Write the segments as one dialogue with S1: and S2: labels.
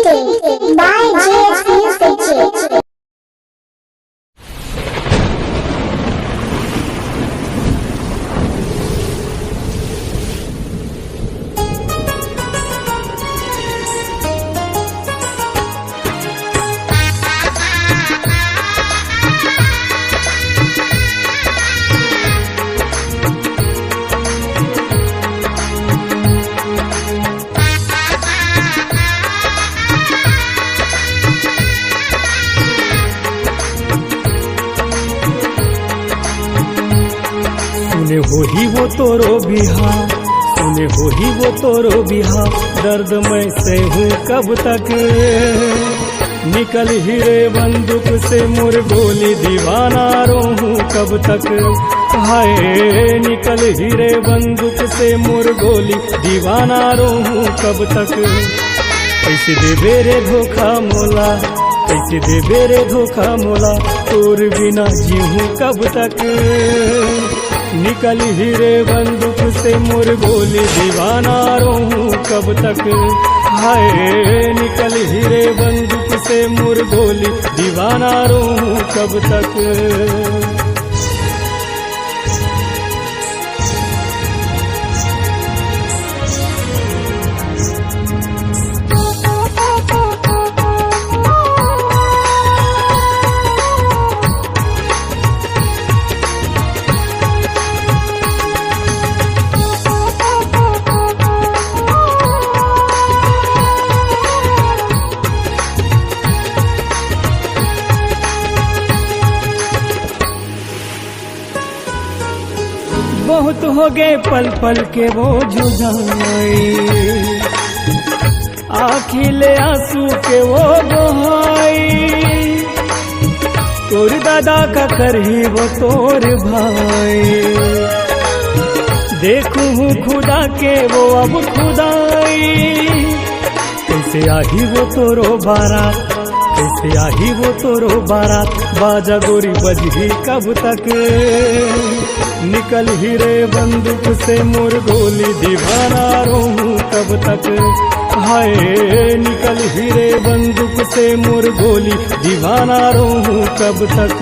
S1: Editing by JS Music.
S2: सुने हो ही वो तोरो बिहा, सुने हो ही वो तोरो बिहा, दर्द मैं से हूँ कब तक। निकल ही रे बंदूक से मोर गोली, दीवाना रहूं कब तक। हाय निकल ही रे बंदूक से मोर गोली, दीवाना रहूं कब तक। कैसे देबे रे धोखा मोला, कैसे देबे रे धोखा मोला, तोर बिना जीऊं कब तक। निकल ही रे बंदूक से मोर गोली, दीवाना रहूं कब तक। हाय निकल ही रे बंदूक से मोर गोली, दीवाना रहूं कब तक। बहुत हो गए पल पल के वो जुदाई, आखिले आंसू के वो बहाई। तोर दादा का करही वो तोर भाई, देखूं खुदा के वो अब खुदाई। कैसे आही वो तोरो बारात, कैसे आही वो तोरो बारात, बाजा गोरी बजही कब तक। निकल ही रे बंदूक से मोर गोली, दीवाना रहूं कब तक। हाय निकल ही रे बंदूक से मोर गोली, दीवाना रहूं कब तक।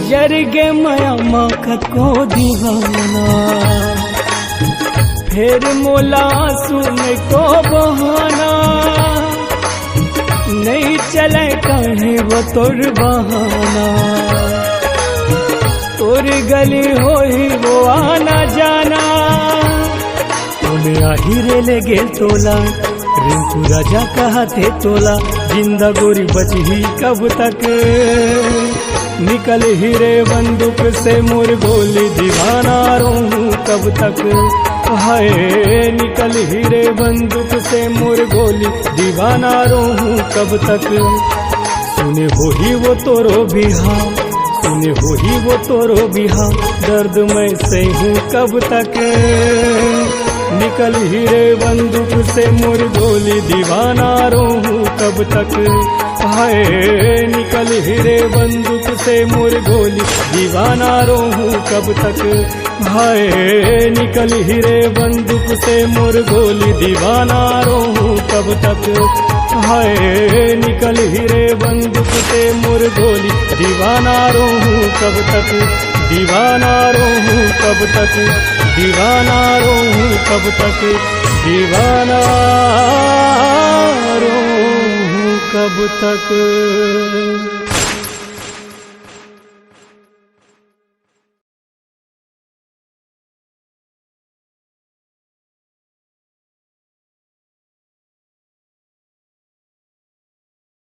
S2: जर गे माया माखत को दीवाना, फिर मोला सुन को बहाना। नहीं चले कहे वो तोर बहाना, तोर गली होई वो आना जाना। तोने आही रे ले गेल तोला, रिंकू राजा कहा थे तोला, जिंदा गोरी बची कब तक। निकल ही रे बंदूक से मोर गोली, दीवाना रहूं कब तक। हाय निकल ही रे बंदूक से मोर गोली, दीवाना रहूं कब तक। सुने हो ही वो तोरो बिहा, सुने हो ही वो तोरो बिहा, दर्द मैं से हूँ कब तक। निकल ही रे बंदूक से मोर गोली, दीवाना रहूं कब तक। हाय निकल ही रे बंदूक से मोर गोली, दीवाना रहूं कब तक। हाय निकल ही रे बंदूक से मोर गोली, दीवाना रहूं कब तक। हाय निकल ही रे बंदूक से मोर गोली, दीवाना रहूं कब तक। दीवाना रहूं कब तक, दीवाना रहूं कब तक, दीवाना रहूं कब तक।